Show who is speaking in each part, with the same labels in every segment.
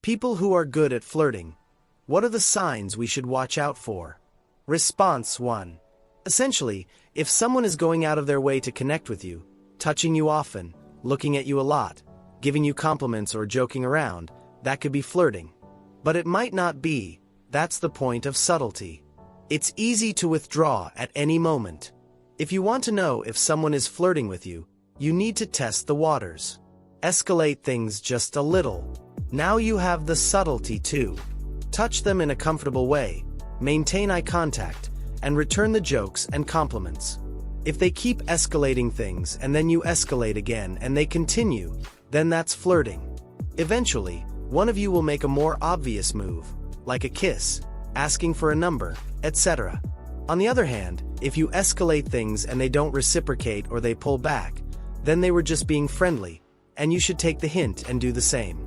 Speaker 1: People who are good at flirting. What are the signs we should watch out for? Response 1. Essentially, if someone is going out of their way to connect with you, touching you often, looking at you a lot, giving you compliments or joking around, that could be flirting. But it might not be. That's the point of subtlety. It's easy to withdraw at any moment. If you want to know if someone is flirting with you, you need to test the waters. Escalate things just a little. Now you have the subtlety too. Touch them in a comfortable way, maintain eye contact, and return the jokes and compliments. If they keep escalating things and then you escalate again and they continue, then that's flirting. Eventually, one of you will make a more obvious move, like a kiss, asking for a number, etc. On the other hand, if you escalate things and they don't reciprocate or they pull back, then they were just being friendly, and you should take the hint and do the same.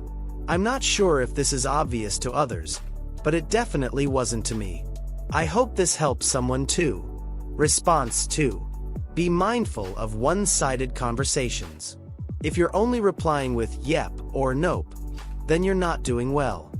Speaker 1: I'm not sure if this is obvious to others, but it definitely wasn't to me. I hope this helps someone too. Response 2. Be mindful of one-sided conversations. If you're only replying with yep or nope, then you're not doing well.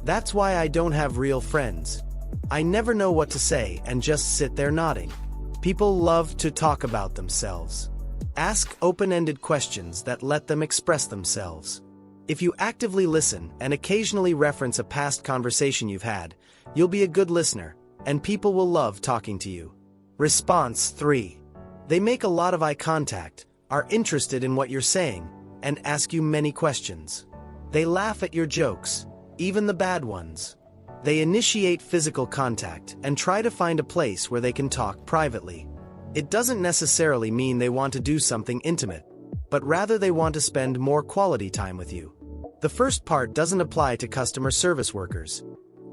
Speaker 1: That's why I don't have real friends. I never know what to say and just sit there nodding. People love to talk about themselves. Ask open-ended questions that let them express themselves. If you actively listen and occasionally reference a past conversation you've had, you'll be a good listener, and people will love talking to you. Response 3. They make a lot of eye contact, are interested in what you're saying, and ask you many questions. They laugh at your jokes, even the bad ones. They initiate physical contact and try to find a place where they can talk privately. It doesn't necessarily mean they want to do something intimate, but rather they want to spend more quality time with you. The first part doesn't apply to customer service workers.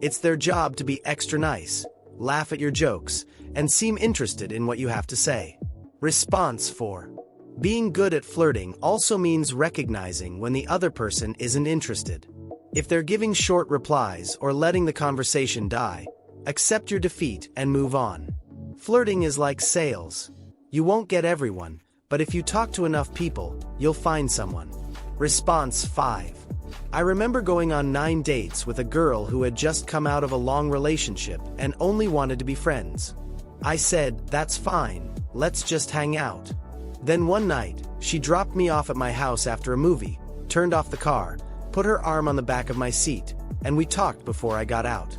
Speaker 1: It's their job to be extra nice, laugh at your jokes, and seem interested in what you have to say. Response 4. Being good at flirting also means recognizing when the other person isn't interested. If they're giving short replies or letting the conversation die, accept your defeat and move on. Flirting is like sales. You won't get everyone, but if you talk to enough people, you'll find someone. Response 5. I remember going on 9 dates with a girl who had just come out of a long relationship and only wanted to be friends. I said, "That's fine, let's just hang out." Then one night, she dropped me off at my house after a movie, turned off the car, put her arm on the back of my seat, and we talked before I got out.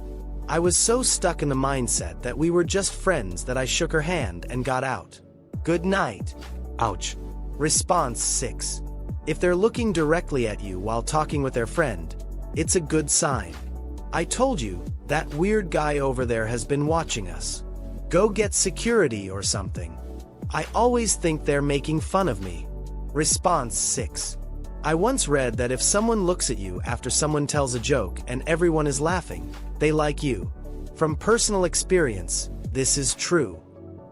Speaker 1: I was so stuck in the mindset that we were just friends that I shook her hand and got out. Good night. Ouch. Response 6. If they're looking directly at you while talking with their friend, it's a good sign. I told you, that weird guy over there has been watching us. Go get security or something. I always think they're making fun of me. Response 6. I once read that if someone looks at you after someone tells a joke and everyone is laughing, they like you. From personal experience, this is true.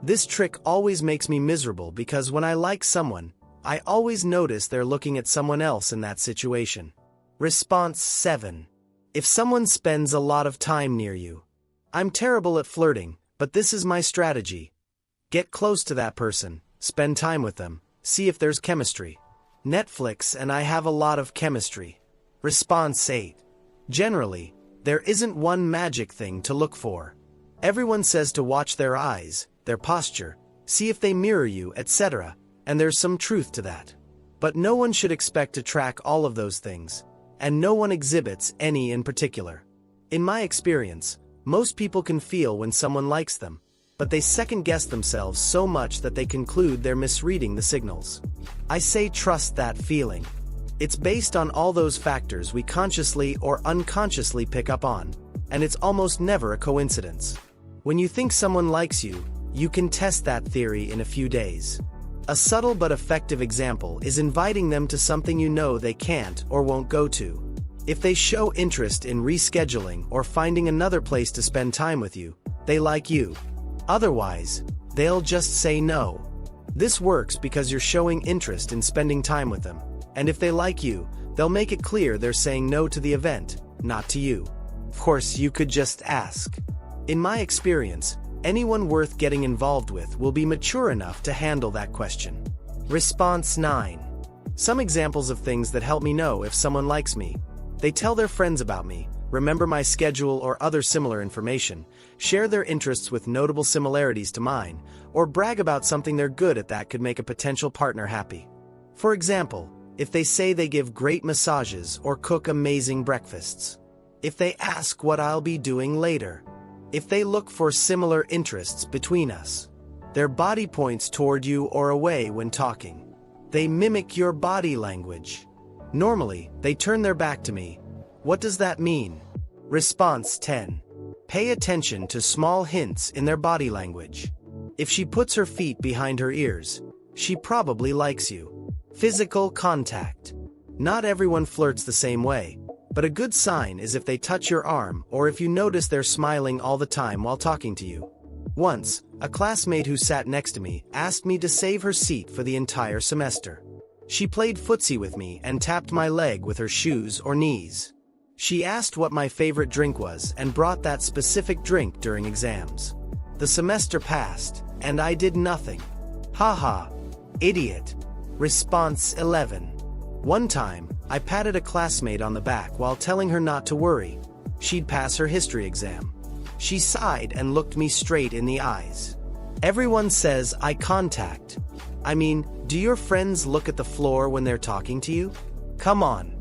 Speaker 1: This trick always makes me miserable because when I like someone, I always notice they're looking at someone else in that situation. Response 7. If someone spends a lot of time near you. I'm terrible at flirting, but this is my strategy. Get close to that person, spend time with them, see if there's chemistry. Netflix and I have a lot of chemistry. Response 8. Generally, there isn't one magic thing to look for. Everyone says to watch their eyes, their posture, see if they mirror you, etc., and there's some truth to that. But no one should expect to track all of those things, and no one exhibits any in particular. In my experience, most people can feel when someone likes them, but they second-guess themselves so much that they conclude they're misreading the signals. I say trust that feeling. It's based on all those factors we consciously or unconsciously pick up on, and it's almost never a coincidence. When you think someone likes you, you can test that theory in a few days. A subtle but effective example is inviting them to something you know they can't or won't go to. If they show interest in rescheduling or finding another place to spend time with you, they like you. Otherwise, they'll just say no. This works because you're showing interest in spending time with them, and if they like you, they'll make it clear they're saying no to the event, not to you. Of course, you could just ask. In my experience, anyone worth getting involved with will be mature enough to handle that question. Response 9. Some examples of things that help me know if someone likes me. They tell their friends about me, remember my schedule or other similar information, share their interests with notable similarities to mine, or brag about something they're good at that could make a potential partner happy. For example, if they say they give great massages or cook amazing breakfasts. If they ask what I'll be doing later. If they look for similar interests between us. Their body points toward you or away when talking. They mimic your body language. Normally, they turn their back to me. What does that mean? Response 10. Pay attention to small hints in their body language. If she puts her feet behind her ears, she probably likes you. Physical contact. Not everyone flirts the same way, but a good sign is if they touch your arm or if you notice they're smiling all the time while talking to you. Once, a classmate who sat next to me asked me to save her seat for the entire semester. She played footsie with me and tapped my leg with her shoes or knees. She asked what my favorite drink was and brought that specific drink during exams. The semester passed, and I did nothing. Haha. Idiot. Response 11. One time, I patted a classmate on the back while telling her not to worry. She'd pass her history exam. She sighed and looked me straight in the eyes. Everyone says eye contact. I mean, do your friends look at the floor when they're talking to you? Come on.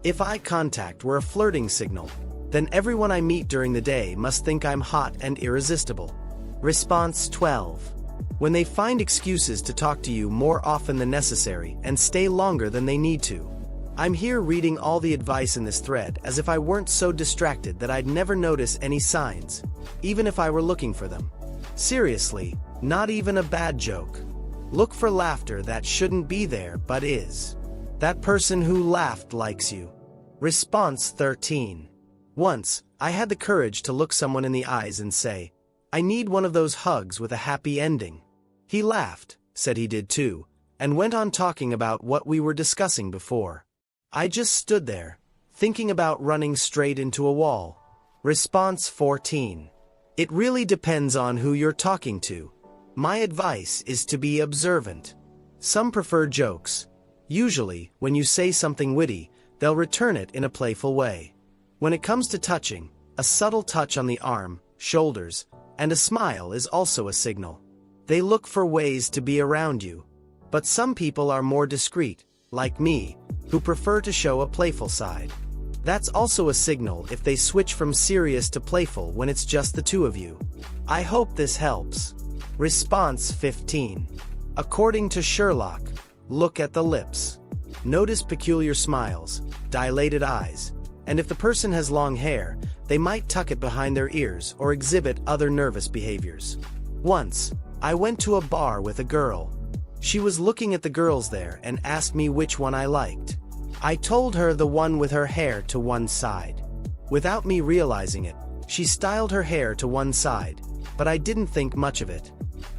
Speaker 1: If eye contact were a flirting signal, then everyone I meet during the day must think I'm hot and irresistible. Response 12. When they find excuses to talk to you more often than necessary and stay longer than they need to. I'm here reading all the advice in this thread as if I weren't so distracted that I'd never notice any signs, even if I were looking for them. Seriously, not even a bad joke. Look for laughter that shouldn't be there but is. That person who laughed likes you. Response 13. Once, I had the courage to look someone in the eyes and say, I need one of those hugs with a happy ending. He laughed, said he did too, and went on talking about what we were discussing before. I just stood there, thinking about running straight into a wall. Response 14. It really depends on who you're talking to. My advice is to be observant. Some prefer jokes. Usually, when you say something witty, they'll return it in a playful way. When it comes to touching, a subtle touch on the arm, shoulders, and a smile is also a signal. They look for ways to be around you. But some people are more discreet, like me, who prefer to show a playful side. That's also a signal if they switch from serious to playful when it's just the two of you. I hope this helps. Response 15. According to Sherlock, look at the lips. Notice peculiar smiles, dilated eyes, and if the person has long hair, they might tuck it behind their ears or exhibit other nervous behaviors. Once, I went to a bar with a girl. She was looking at the girls there and asked me which one I liked. I told her the one with her hair to one side. Without me realizing it, she styled her hair to one side, but I didn't think much of it.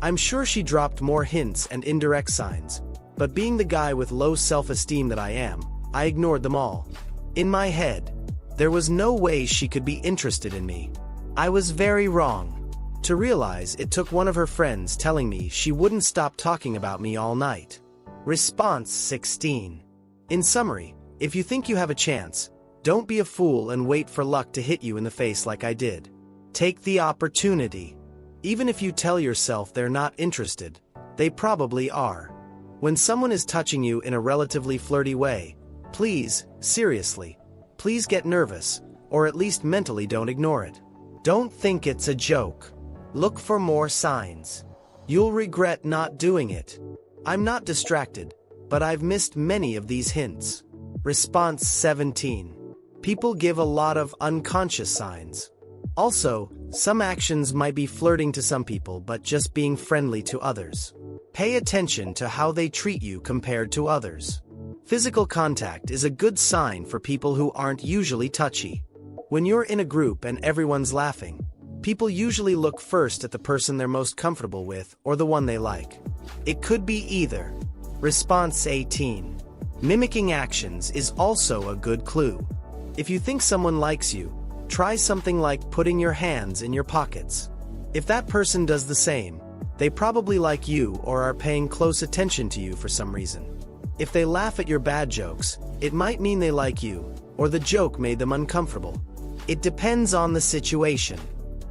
Speaker 1: I'm sure she dropped more hints and indirect signs, but being the guy with low self-esteem that I am, I ignored them all. In my head, there was no way she could be interested in me. I was very wrong. To realize it took one of her friends telling me she wouldn't stop talking about me all night. Response 16. In summary, if you think you have a chance, don't be a fool and wait for luck to hit you in the face like I did. Take the opportunity. Even if you tell yourself they're not interested, they probably are. When someone is touching you in a relatively flirty way, please, seriously, please get nervous, or at least mentally don't ignore it. Don't think it's a joke. Look for more signs. You'll regret not doing it. I'm not distracted, but I've missed many of these hints. Response 17. People give a lot of unconscious signs. Also, some actions might be flirting to some people but just being friendly to others. Pay attention to how they treat you compared to others. Physical contact is a good sign for people who aren't usually touchy. When you're in a group and everyone's laughing, people usually look first at the person they're most comfortable with or the one they like. It could be either. Response 18. Mimicking actions is also a good clue. If you think someone likes you, try something like putting your hands in your pockets. If that person does the same, they probably like you or are paying close attention to you for some reason. If they laugh at your bad jokes, it might mean they like you, or the joke made them uncomfortable. It depends on the situation.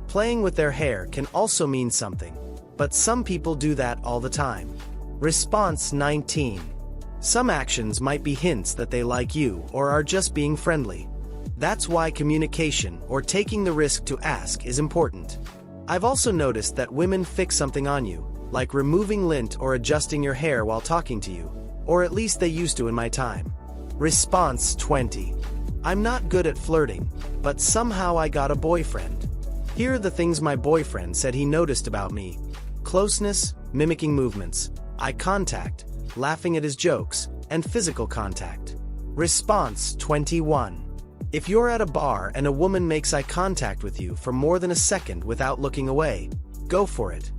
Speaker 1: Playing with their hair can also mean something, but some people do that all the time. Response 19. Some actions might be hints that they like you or are just being friendly. That's why communication or taking the risk to ask is important. I've also noticed that women fix something on you, like removing lint or adjusting your hair while talking to you, or at least they used to in my time. Response 20. I'm not good at flirting, but somehow I got a boyfriend. Here are the things my boyfriend said he noticed about me: closeness, mimicking movements, eye contact, laughing at his jokes, and physical contact. Response 21. If you're at a bar and a woman makes eye contact with you for more than a second without looking away, go for it.